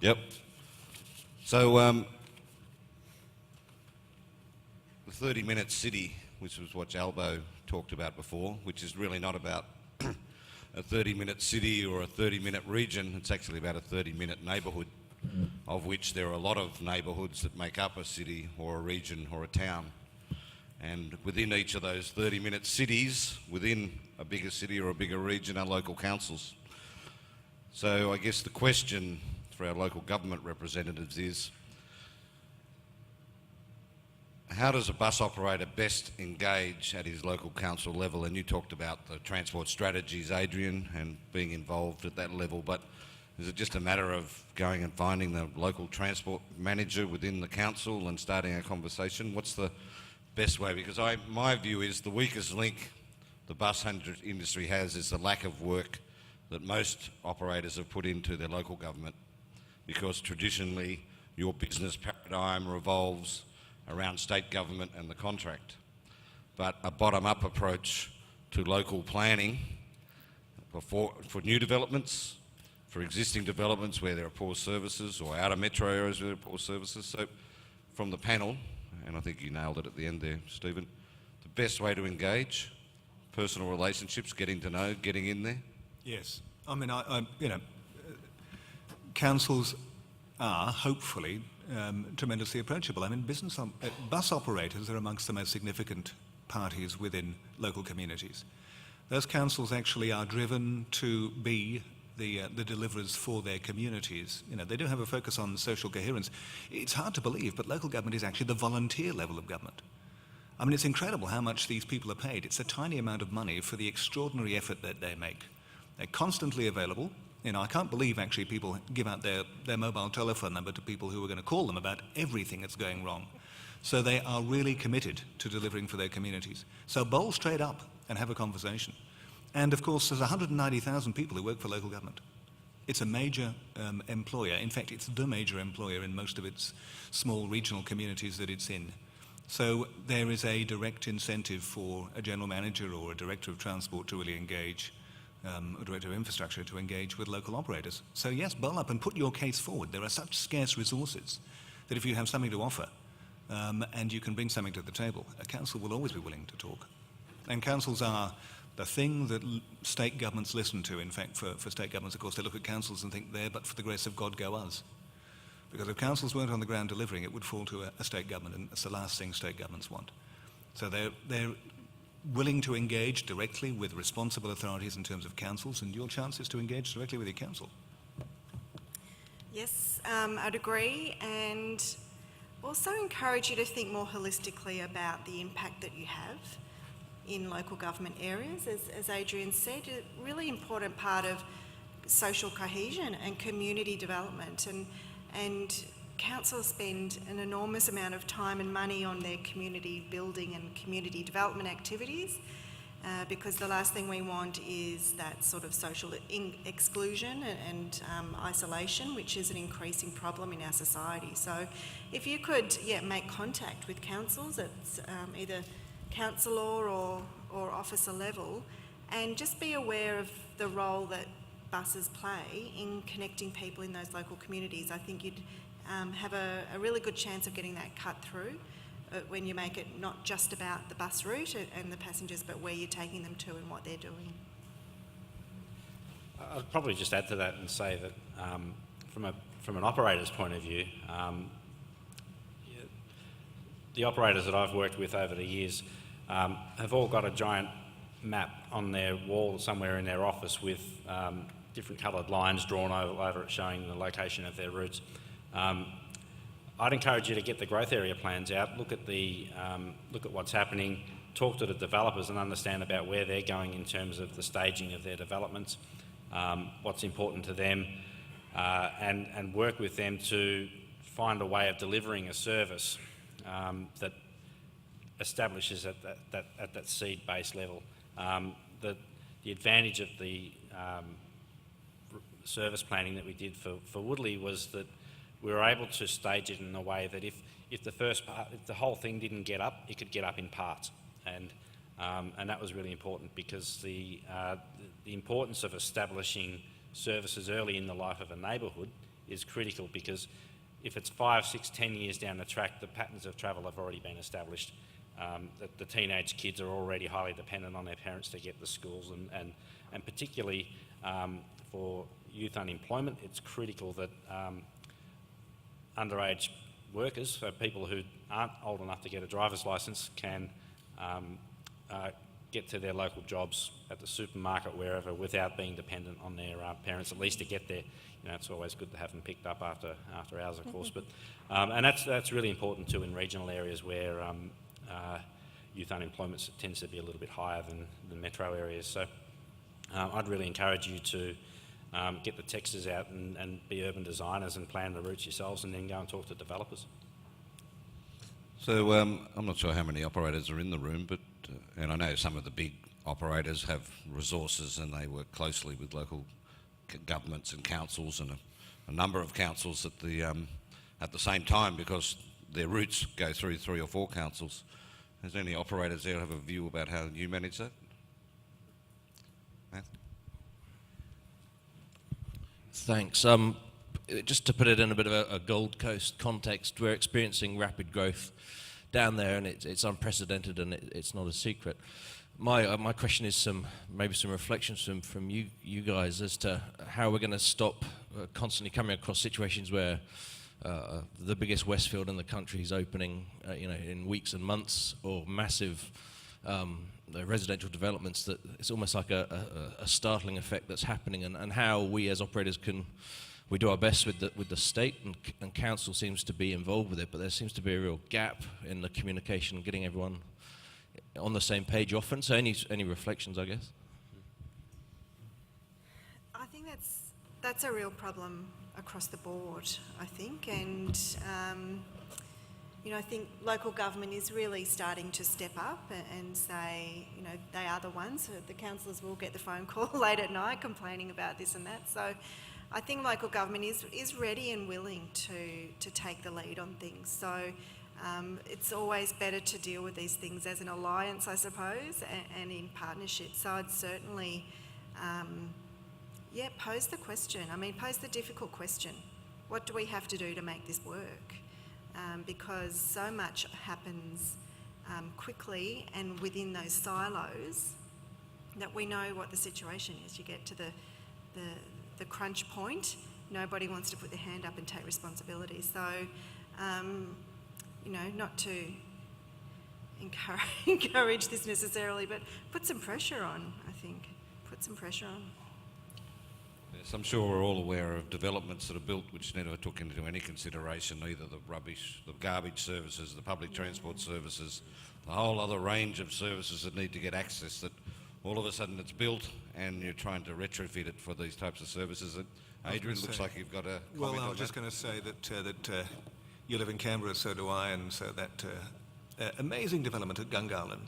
Yep. So the 30-minute city, which was what Albo talked about before, which is really not about a 30-minute city or a 30-minute region. It's actually about a 30-minute neighbourhood, of which there are a lot of neighbourhoods that make up a city or a region or a town. And within each of those 30-minute cities, within a bigger city or a bigger region, are local councils. So I guess the question for our local government representatives is, how does a bus operator best engage at his local council level? And you talked about the transport strategies, Adrian, and being involved at that level, but is it just a matter of going and finding the local transport manager within the council and starting a conversation? What's the best way? Because my view is the weakest link the bus industry has is the lack of work that most operators have put into their local government, because traditionally your business paradigm revolves around state government and the contract. But a bottom-up approach to local planning for new developments, for existing developments where there are poor services, or outer metro areas where there are poor services. So from the panel, and I think you nailed it at the end there, Stephen, the best way to engage, personal relationships, getting to know, getting in there? Yes. I mean, councils are, hopefully, tremendously approachable. I mean, bus operators are amongst the most significant parties within local communities. Those councils actually are driven to be the deliverers for their communities. You know, they do have a focus on social coherence. It's hard to believe, but local government is actually the volunteer level of government. I mean, it's incredible how much these people are paid. It's a tiny amount of money for the extraordinary effort that they make. They're constantly available. You know, I can't believe actually people give out their mobile telephone number to people who are going to call them about everything that's going wrong. So they are really committed to delivering for their communities. So bowl straight up and have a conversation. And of course, there's 190,000 people who work for local government. It's a major employer. In fact, it's the major employer in most of its small regional communities that it's in. So there is a direct incentive for a general manager or a director of transport to really engage, or director of infrastructure to engage with local operators. So yes, bowl up and put your case forward. There are such scarce resources that if you have something to offer and you can bring something to the table, a council will always be willing to talk. And councils are the thing that state governments listen to. In fact, for state governments, of course, they look at councils and think, there, but for the grace of God, go us. Because if councils weren't on the ground delivering, it would fall to a state government, and it's the last thing state governments want. So they're willing to engage directly with responsible authorities in terms of councils, and your chance is to engage directly with your council. Yes, I'd agree, and also encourage you to think more holistically about the impact that you have in local government areas. As Adrian said, a really important part of social cohesion and community development, and councils spend an enormous amount of time and money on their community building and community development activities, because the last thing we want is that sort of social exclusion and isolation, which is an increasing problem in our society. So if you could make contact with councils at either councillor or officer level, and just be aware of the role that buses play in connecting people in those local communities. I think you'd have a really good chance of getting that cut through when you make it not just about the bus route and the passengers, but where you're taking them to and what they're doing. I'd probably just add to that and say that from an operator's point of view, the operators that I've worked with over the years have all got a giant map on their wall somewhere in their office with different coloured lines drawn over it showing the location of their routes. I'd encourage you to get the growth area plans out, look at what's happening, talk to the developers and understand about where they're going in terms of the staging of their developments, what's important to them, and work with them to find a way of delivering a service that establishes at that seed base level. The advantage of the service planning that we did for Woodley was that we were able to stage it in a way that if the whole thing didn't get up, it could get up in parts, and that was really important, because the importance of establishing services early in the life of a neighbourhood is critical, because if it's 5, 6, 10 years down the track, the patterns of travel have already been established. The teenage kids are already highly dependent on their parents to get to schools, and particularly for youth unemployment, it's critical that underage workers, so people who aren't old enough to get a driver's licence, can get to their local jobs at the supermarket, wherever, without being dependent on their parents, at least to get there. You know, it's always good to have them picked up after hours, of course, but and that's really important too in regional areas where youth unemployment tends to be a little bit higher than the metro areas. So I'd really encourage you to get the texters out and be urban designers and plan the routes yourselves, and then go and talk to developers. So I'm not sure how many operators are in the room, but and I know some of the big operators have resources and they work closely with local governments and councils, and a number of councils at the same time, because their routes go through 3 or 4 councils. Is there any operators there who have a view about how you manage that? Matt? Thanks. Just to put it in a bit of a Gold Coast context, we're experiencing rapid growth down there, and it's unprecedented, and it's not a secret. My question is maybe some reflections from you guys as to how we're going to stop constantly coming across situations where the biggest Westfield in the country is opening, in weeks and months, or massive residential developments that it's almost like a startling effect that's happening, and how we as operators we do our best with the state, and council seems to be involved with it, but there seems to be a real gap in the communication, getting everyone on the same page often. So any reflections, I guess? I think that's a real problem across the board, I think, and I think local government is really starting to step up and say, they are the ones. So the councillors will get the phone call late at night complaining about this and that. So I think local government is ready and willing to take the lead on things. So it's always better to deal with these things as an alliance, I suppose, and in partnership. So I'd certainly, pose the question. Pose the difficult question. What do we have to do to make this work? Because so much happens quickly and within those silos that we know what the situation is. You get to the crunch point, nobody wants to put their hand up and take responsibility. So, not to encourage this necessarily, but put some pressure on, I think. Put some pressure on. Yes, I'm sure we're all aware of developments that are built which never took into any consideration either the garbage services, the public transport services, the whole other range of services that need to get access, that all of a sudden it's built and you're trying to retrofit it for these types of services. Adrian, looks like you've got a comment. Well, I on was just that. going to say that you live in Canberra, so do I, and so that amazing development at Gungahlin,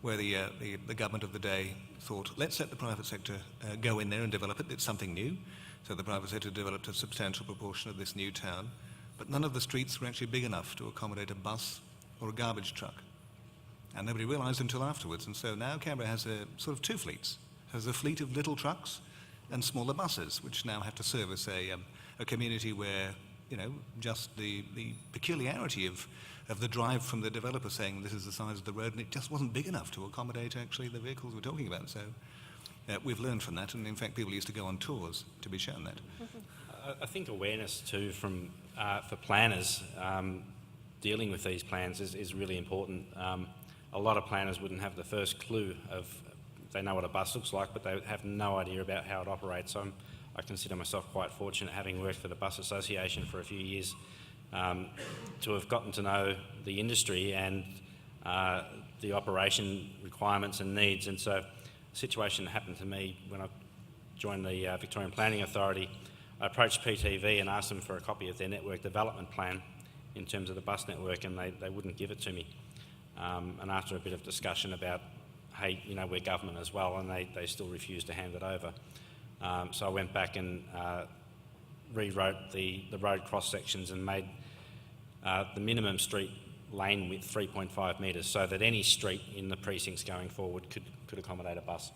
where the government of the day thought, let's let the private sector go in there and develop it. It's something new. So the private sector developed a substantial proportion of this new town, but none of the streets were actually big enough to accommodate a bus or a garbage truck. And nobody realised until afterwards. And so now Canberra has sort of 2 fleets. It has a fleet of little trucks and smaller buses, which now have to service a community where, just the peculiarity of the drive from the developer saying this is the size of the road, and it just wasn't big enough to accommodate actually the vehicles we're talking about. So we've learned from that, and in fact people used to go on tours to be shown that. I think awareness too for planners dealing with these plans is really important. A lot of planners wouldn't have the first clue they know what a bus looks like, but they have no idea about how it operates. So I consider myself quite fortunate, having worked for the Bus Association for a few years, to have gotten to know the industry and the operation requirements and needs. And so a situation that happened to me when I joined the Victorian Planning Authority, I approached PTV and asked them for a copy of their network development plan in terms of the bus network, and they wouldn't give it to me. And after a bit of discussion about, hey, we're government as well, and they still refused to hand it over. So I went back and rewrote the road cross sections and made the minimum street lane width 3.5 metres, so that any street in the precincts going forward could accommodate a bus.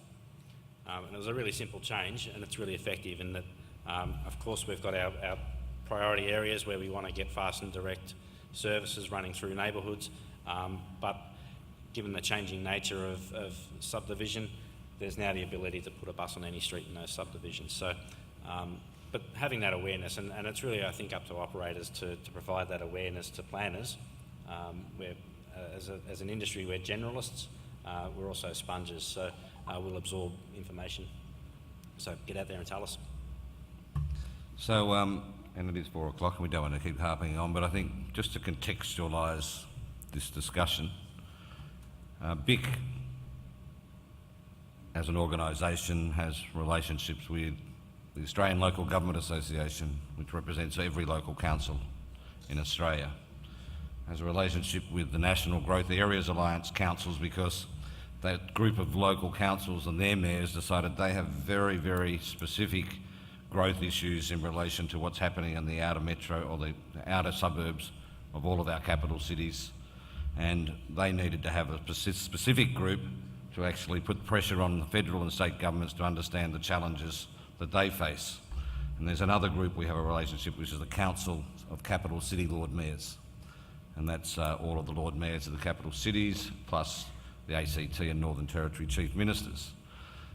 And it was a really simple change, and it's really effective in that, of course, we've got our priority areas where we want to get fast and direct services running through neighbourhoods, but given the changing nature of subdivision, there's now the ability to put a bus on any street in those subdivisions. So, but having that awareness, and it's really, I think, up to operators to provide that awareness to planners. Where, as an industry, we're generalists, we're also sponges, so we'll absorb information. So get out there and tell us. So, and it is 4 o'clock and we don't want to keep harping on, but I think just to contextualise this discussion, BIC as an organisation has relationships with the Australian Local Government Association, which represents every local council in Australia, has a relationship with the National Growth Areas Alliance councils, because that group of local councils and their mayors decided they have very, very specific growth issues in relation to what's happening in the outer metro or the outer suburbs of all of our capital cities, and they needed to have a specific group to actually put pressure on the federal and state governments to understand the challenges that they face. And there's another group we have a relationship, which is the Council of Capital City Lord Mayors, and that's all of the Lord Mayors of the capital cities, plus the ACT and Northern Territory Chief Ministers.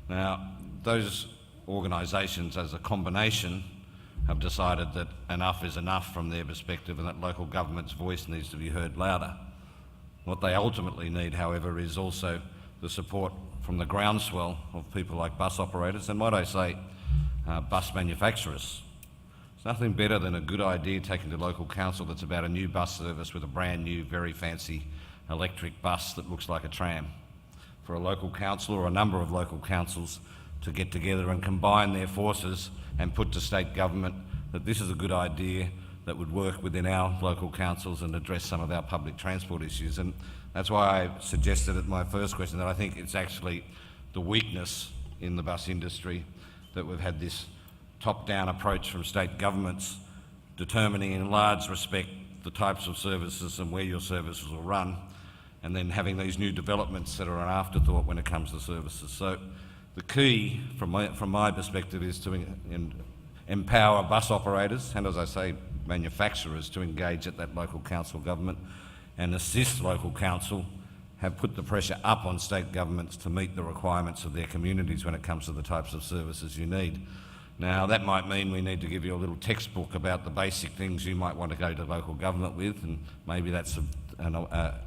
Now, those organisations as a combination have decided that enough is enough from their perspective and that local government's voice needs to be heard louder. What they ultimately need, however, is also the support from the groundswell of people like bus operators and, might I say, bus manufacturers. There's nothing better than a good idea taken to local council that's about a new bus service with a brand new, very fancy electric bus that looks like a tram. For a local council or a number of local councils to get together and combine their forces and put to state government that this is a good idea that would work within our local councils and address some of our public transport issues. And that's why I suggested at my first question that I think it's actually the weakness in the bus industry that we've had this top-down approach from state governments determining in large respect the types of services and where your services will run, and then having these new developments that are an afterthought when it comes to services. So the key from my perspective is to empower bus operators and, as I say, manufacturers to engage at that local council government and assist local council have put the pressure up on state governments to meet the requirements of their communities when it comes to the types of services you need. Now, that might mean we need to give you a little textbook about the basic things you might want to go to local government with, and maybe that's a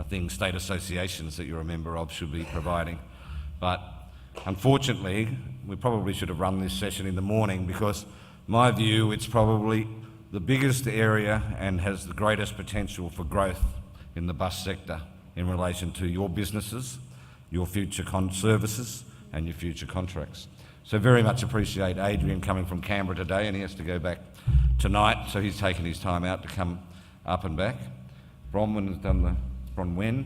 thing state associations that you're a member of should be providing. But unfortunately, we probably should have run this session in the morning, because my view, it's probably the biggest area and has the greatest potential for growth in the bus sector in relation to your businesses, your future services and your future contracts. So very much appreciate Adrian coming from Canberra today, and he has to go back tonight, so he's taken his time out to come up and back. Bronwen has done the Bronwen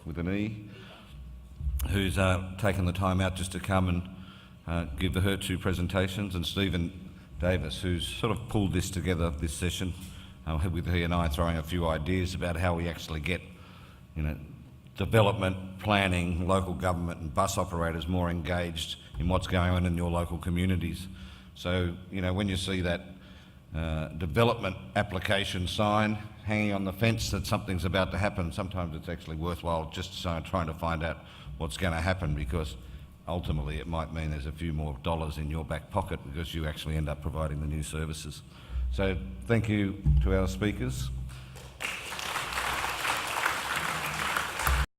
with an E, who's taken the time out just to come and give her 2 presentations, and Stephen Davis, who's sort of pulled this together, this session, with he and I throwing a few ideas about how we actually get, development, planning, local government and bus operators more engaged in what's going on in your local communities. So, when you see that development application sign hanging on the fence that something's about to happen, sometimes it's actually worthwhile just trying to find out what's going to happen, because ultimately it might mean there's a few more dollars in your back pocket because you actually end up providing the new services. So thank you to our speakers.